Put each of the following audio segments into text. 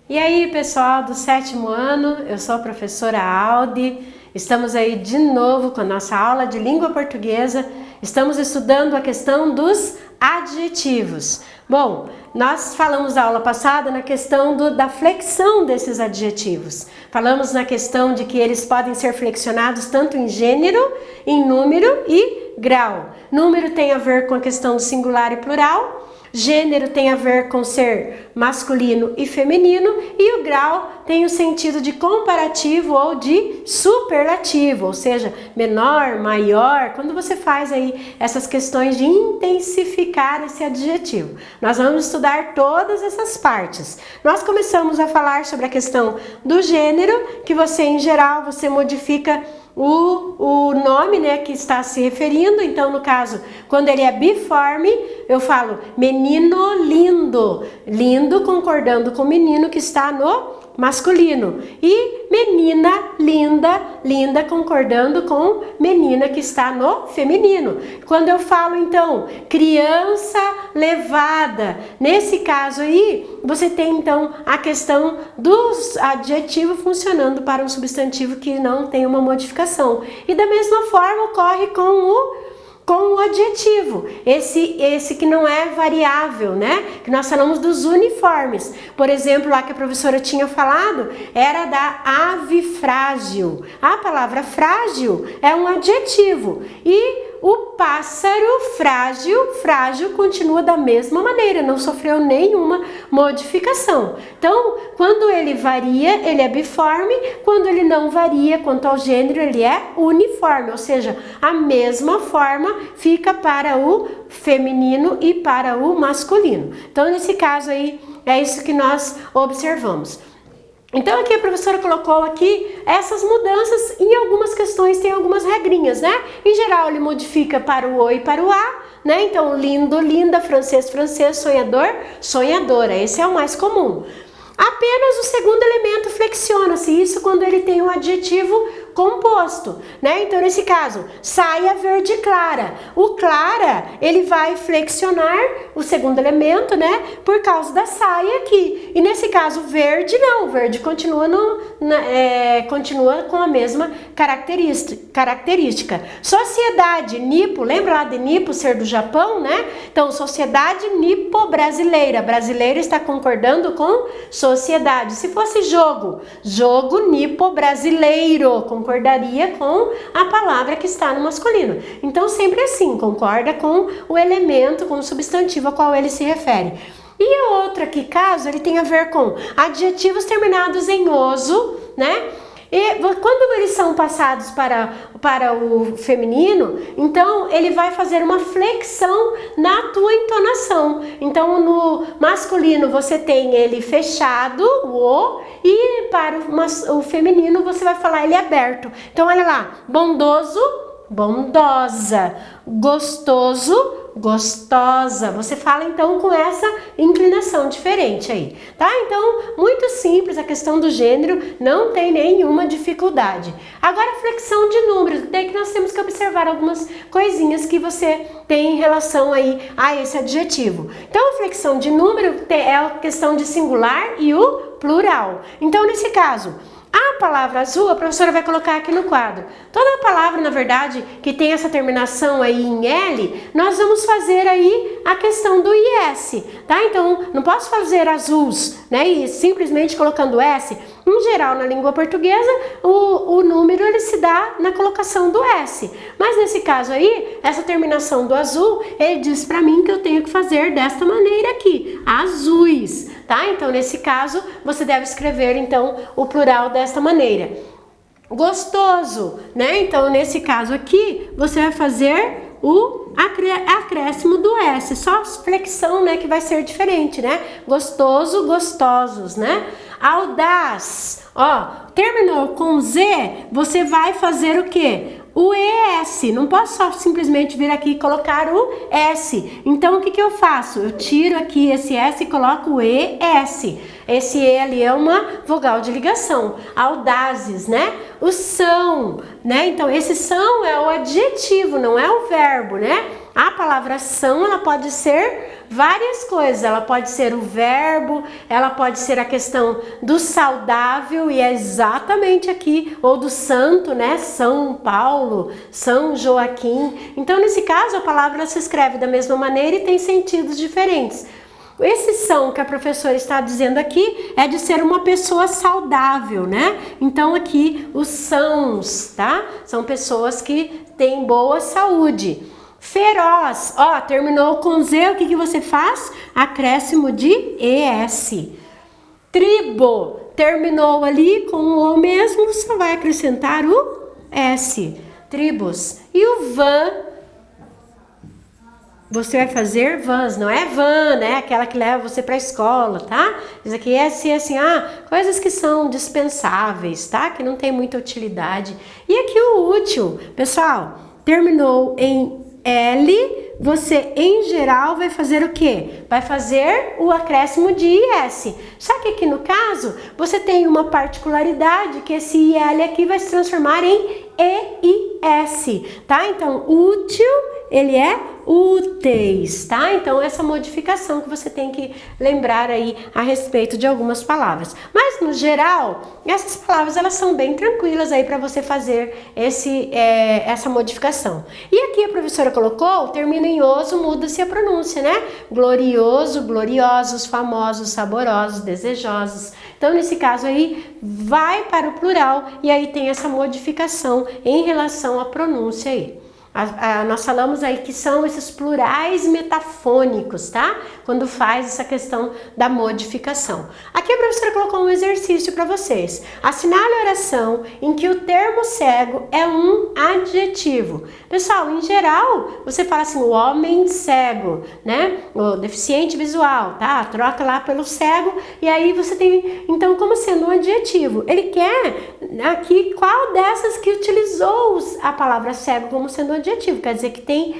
E aí, pessoal do 7º ano, eu sou a professora Aldi. Estamos aí de novo com a nossa aula de língua portuguesa. Estamos estudando a questão dos adjetivos. Bom, nós falamos na aula passada na questão da flexão desses adjetivos. Falamos na questão de que eles podem ser flexionados tanto em gênero, em número e grau. Número tem a ver com a questão do singular e plural. Gênero tem a ver com ser masculino e feminino, e o grau tem o sentido de comparativo ou de superlativo, ou seja, menor, maior, quando você faz aí essas questões de intensificar esse adjetivo. Nós vamos estudar todas essas partes. Nós começamos a falar sobre a questão do gênero, que você, em geral, você modifica o nome, né, que está se referindo. Então, no caso, quando ele é biforme, eu falo menino lindo, lindo concordando com menino que está no masculino, e menina linda, linda concordando com menina que está no feminino. Quando eu falo então criança levada, nesse caso aí você tem então a questão dos adjetivos funcionando para um substantivo que não tem uma modificação, e da mesma forma ocorre com o adjetivo, esse que não é variável, né? Que nós falamos dos uniformes. Por exemplo, lá que a professora tinha falado, era da ave frágil. A palavra frágil é um adjetivo. E o pássaro frágil, frágil continua da mesma maneira, não sofreu nenhuma modificação. Então, quando ele varia, ele é biforme. Quando ele não varia, quanto ao gênero, ele é uniforme, ou seja, a mesma forma fica para o feminino e para o masculino. Então, nesse caso aí, é isso que nós observamos. Então, aqui a professora colocou aqui essas mudanças. Em algumas questões tem algumas regrinhas, né? Em geral, ele modifica para o O e para o A, né? Então, lindo, linda, francês, francês, sonhador, sonhadora. Esse é o mais comum. Apenas o segundo elemento flexiona-se, isso quando ele tem um adjetivo composto, né? Então, nesse caso, saia verde clara. O clara, ele vai flexionar o segundo elemento, né? Por causa da saia aqui. E nesse caso, verde não. Verde continua, continua com a mesma característica. Sociedade nipo, lembra lá de nipo ser do Japão, né? Então, sociedade nipo-brasileira. Brasileira está concordando com sociedade. Se fosse jogo, jogo nipo-brasileiro, concordaria com a palavra que está no masculino. Então, sempre assim, concorda com o elemento, com o substantivo ao qual ele se refere. E a outra aqui, caso, ele tem a ver com adjetivos terminados em oso, né? E quando eles são passados para o feminino, então ele vai fazer uma flexão na tua entonação. Então, no masculino você tem ele fechado, o O, e para o feminino você vai falar ele aberto. Então, olha lá, bondoso, bondosa, gostoso, gostosa. Você fala então com essa inclinação diferente aí, tá? Então, muito simples a questão do gênero, não tem nenhuma dificuldade. Agora, flexão de números, daí que nós temos que observar algumas coisinhas que você tem em relação aí a esse adjetivo. Então, a flexão de número é a questão de singular e o plural. Então, nesse caso, a palavra azul, a professora vai colocar aqui no quadro. Toda palavra, na verdade, que tem essa terminação aí em L, nós vamos fazer aí a questão do IS, tá? Então, não posso fazer azuis, né? E simplesmente colocando S. Em geral, na língua portuguesa, o número ele se dá na colocação do S. Mas nesse caso aí, essa terminação do azul, ele diz para mim que eu tenho que fazer desta maneira aqui, azuis, tá? Então, nesse caso, você deve escrever, então, o plural desta maneira. Gostoso, né? Então, nesse caso aqui, você vai fazer o acréscimo do S, só flexão, né, que vai ser diferente, né? Gostoso, gostosos, né? Audaz, ó, terminou com Z, você vai fazer o quê? O ES, não posso só simplesmente vir aqui e colocar o S. Então, o que eu faço? Eu tiro aqui esse S e coloco o ES. Esse E ali é uma vogal de ligação. Audazes, né? O são, né? Então, esse são é o adjetivo, não é o verbo, né? A palavra são, ela pode ser várias coisas. Ela pode ser o verbo, ela pode ser a questão do saudável, e é exatamente aqui, ou do santo, né? São Paulo, São Joaquim. Então, nesse caso, a palavra ela se escreve da mesma maneira e tem sentidos diferentes. Esse são que a professora está dizendo aqui é de ser uma pessoa saudável, né? Então aqui os sãos, tá? São pessoas que têm boa saúde. Feroz, ó, terminou com Z, o que que você faz? Acréscimo de ES. Tribo, terminou ali com o mesmo, só vai acrescentar o S. Tribos. E o van, você vai fazer vans, não é van, né? Aquela que leva você para a escola, tá? Isso aqui é assim, coisas que são dispensáveis, tá? Que não tem muita utilidade. E aqui o útil, pessoal, terminou em L, você em geral vai fazer o quê? Vai fazer o acréscimo de IS. Só que aqui no caso, você tem uma particularidade que esse IL aqui vai se transformar em EIS, tá? Então, útil, ele é úteis, tá? Então, essa modificação que você tem que lembrar aí a respeito de algumas palavras. Mas, no geral, essas palavras, elas são bem tranquilas aí para você fazer essa modificação. E aqui a professora colocou, termina em oso, muda-se a pronúncia, né? Glorioso, gloriosos, famosos, saborosos, desejosos. Então, nesse caso aí, vai para o plural e aí tem essa modificação em relação à pronúncia aí. Nós falamos aí que são esses plurais metafônicos, tá? Quando faz essa questão da modificação. Aqui a professora colocou um exercício para vocês. Assinale a oração em que o termo cego é um adjetivo. Pessoal, em geral, você fala assim, o homem cego, né? O deficiente visual, tá? Troca lá pelo cego e aí você tem, então, como sendo um adjetivo. Ele quer aqui qual dessas que utilizou a palavra cego como sendo um adjetivo. Quer dizer que tem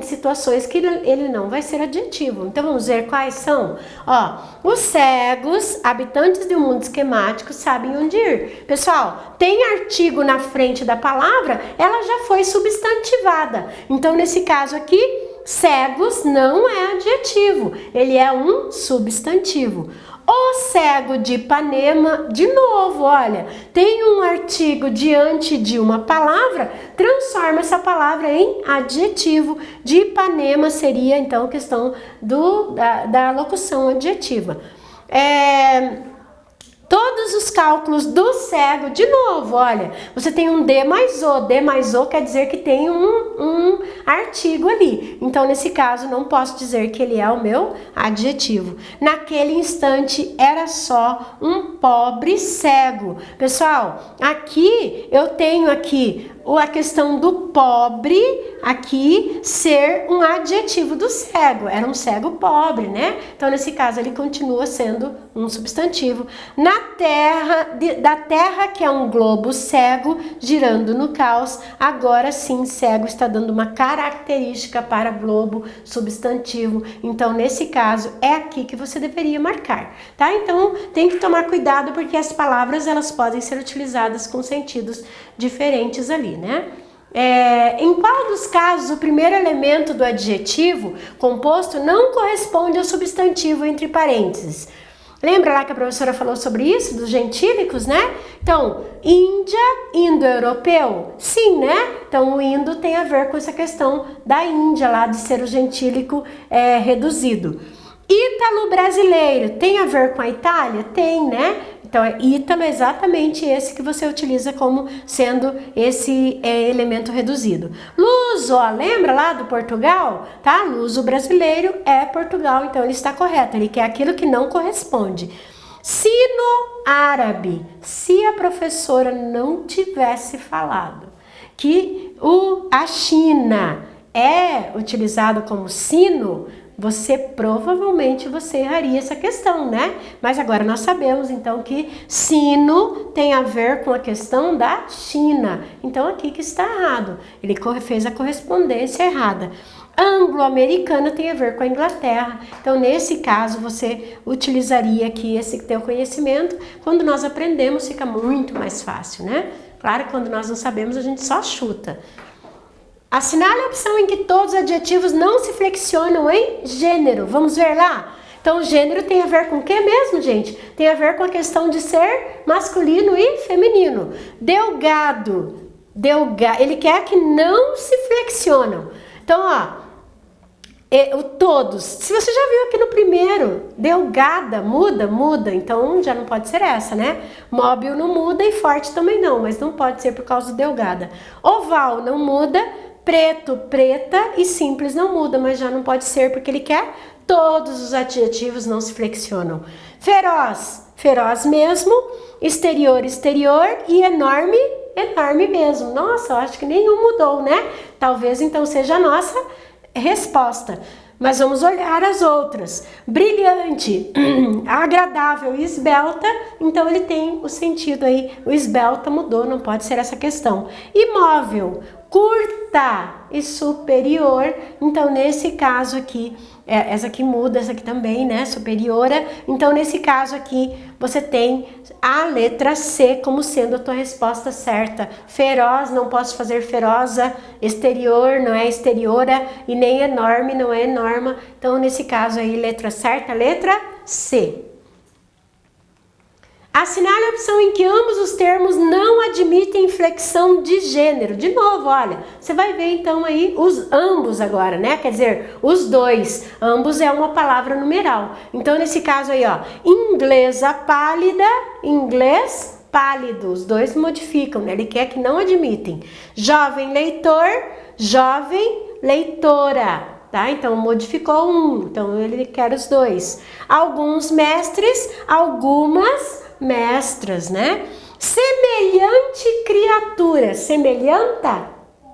situações que ele não vai ser adjetivo. Então vamos ver quais são. Ó, os cegos, habitantes de um mundo esquemático, sabem onde ir. Pessoal, tem artigo na frente da palavra, ela já foi substantivada. Então nesse caso aqui, cegos não é adjetivo, ele é um substantivo. O cego de Ipanema, de novo, olha, tem um artigo diante de uma palavra, transforma essa palavra em adjetivo. De Ipanema seria, então, a questão da locução adjetiva. Todos os cálculos do cego, de novo, olha, você tem um D mais O quer dizer que tem um artigo ali. Então, nesse caso, não posso dizer que ele é o meu adjetivo. Naquele instante, era só um pobre cego. Pessoal, aqui, eu tenho aqui a questão do pobre, aqui, ser um adjetivo do cego. Era um cego pobre, né? Então, nesse caso, ele continua sendo um substantivo. Da terra, que é um globo cego, girando no caos, agora sim, cego está dando uma característica para globo substantivo. Então, nesse caso, é aqui que você deveria marcar, tá? Então, tem que tomar cuidado, porque as palavras, elas podem ser utilizadas com sentidos diferentes ali, né? Em qual dos casos o primeiro elemento do adjetivo composto não corresponde ao substantivo entre parênteses? Lembra lá que a professora falou sobre isso, dos gentílicos, né? Então, Índia, indo-europeu? Sim, né? Então, o indo tem a ver com essa questão da Índia, lá de ser o gentílico reduzido. Ítalo-brasileiro, tem a ver com a Itália? Tem, né? Então, ítalo é exatamente esse que você utiliza como sendo esse elemento reduzido. Luso, ó, lembra lá do Portugal? Tá? Luso brasileiro é Portugal, então ele está correto. Ele quer aquilo que não corresponde. Sino-árabe. Se a professora não tivesse falado que a China é utilizado como sino, provavelmente você erraria essa questão, né? Mas agora nós sabemos então que sino tem a ver com a questão da China. Então aqui que está errado. Ele fez a correspondência errada. Anglo-americana tem a ver com a Inglaterra. Então nesse caso você utilizaria aqui esse teu conhecimento. Quando nós aprendemos fica muito mais fácil, né? Claro que quando nós não sabemos a gente só chuta. Assinale a opção em que todos os adjetivos não se flexionam em gênero. Vamos ver lá? Então, o gênero tem a ver com o que mesmo, gente? Tem a ver com a questão de ser masculino e feminino. Delgado, ele quer que não se flexionam. Então, ó, o todos. Se você já viu aqui no primeiro, delgada, muda, então já não pode ser essa, né? Móvel não muda e forte também não, mas não pode ser por causa do delgada. Oval não muda, preto, preta e simples não muda, mas já não pode ser porque ele quer todos os adjetivos não se flexionam. Feroz, feroz mesmo, exterior, exterior e enorme, enorme mesmo. Nossa, eu acho que nenhum mudou, né? Talvez então seja a nossa resposta. Mas vamos olhar as outras. Brilhante, agradável e esbelta, então ele tem o sentido aí, o esbelta mudou, não pode ser essa questão. Imóvel, curta e superior, então nesse caso aqui, essa aqui muda, essa aqui também, né, superiora, então nesse caso aqui você tem a letra C como sendo a tua resposta certa. Feroz, não posso fazer feroza, exterior não é exteriora e nem enorme não é enorme, então nesse caso aí, letra certa, letra C. Assinale a opção em que ambos os termos não admitem inflexão de gênero. De novo, olha, você vai ver então aí os ambos agora, né? Quer dizer, os dois. Ambos é uma palavra numeral. Então, nesse caso aí, ó, inglesa pálida, inglês pálido. Os dois modificam, né? Ele quer que não admitem. Jovem leitor, jovem leitora. Tá? Então, modificou um. Então, ele quer os dois. Alguns mestres, algumas mestras, né? Semelhante criatura, semelhanta?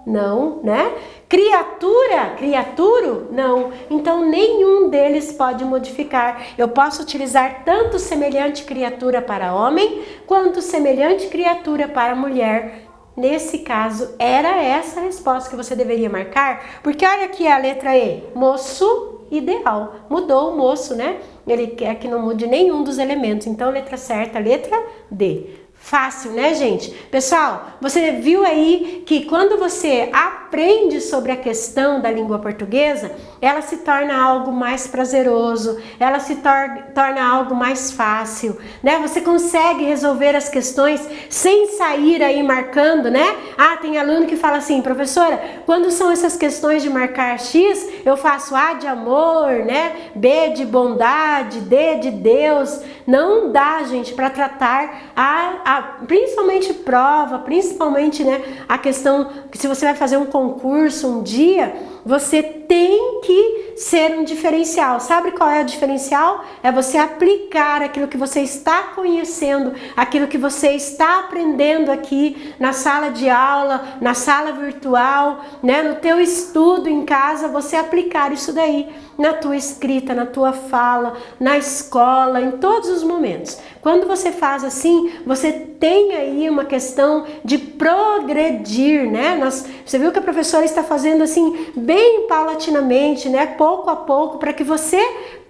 Não, né? Criatura, criaturo? Não. Então, nenhum deles pode modificar. Eu posso utilizar tanto semelhante criatura para homem, quanto semelhante criatura para mulher. Nesse caso, era essa a resposta que você deveria marcar, porque olha aqui a letra E, moço ideal. Mudou o moço, né? Ele quer que não mude nenhum dos elementos. Então, letra certa, letra D. Fácil, né, gente? Pessoal, você viu aí que quando você aprende sobre a questão da língua portuguesa, ela se torna algo mais prazeroso, ela se torna algo mais fácil, né? Você consegue resolver as questões sem sair aí marcando, né? Ah, tem aluno que fala assim, professora, quando são essas questões de marcar X, eu faço A de amor, né? B de bondade, D de Deus. Não dá, gente, para tratar principalmente prova, principalmente, né, a questão que se você vai fazer um concurso um dia, você tem que ser um diferencial. Sabe qual é o diferencial? É você aplicar aquilo que você está conhecendo, aquilo que você está aprendendo aqui na sala de aula, na sala virtual, né, no teu estudo em casa, você aplicar isso daí na tua escrita, na tua fala, na escola, em todos os momentos. Quando você faz assim, você tem aí uma questão de progredir, né? Você viu que a professora está fazendo assim, bem paulatinamente, né? Pouco a pouco, para que você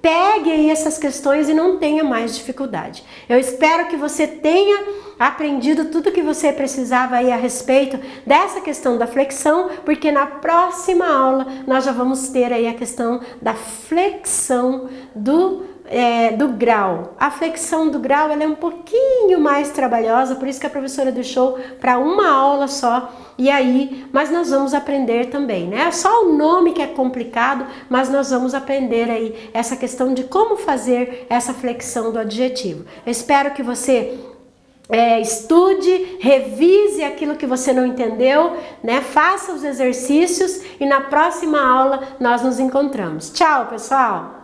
pegue aí essas questões e não tenha mais dificuldade. Eu espero que você tenha aprendido tudo que você precisava aí a respeito dessa questão da flexão, porque na próxima aula nós já vamos ter aí a questão da flexão do grau. A flexão do grau ela é um pouquinho mais trabalhosa, por isso que a professora deixou para uma aula só, mas nós vamos aprender também, né? Só o nome que é complicado, mas nós vamos aprender aí essa questão de como fazer essa flexão do adjetivo. Eu espero que você estude, revise aquilo que você não entendeu, né? Faça os exercícios e na próxima aula nós nos encontramos. Tchau, pessoal!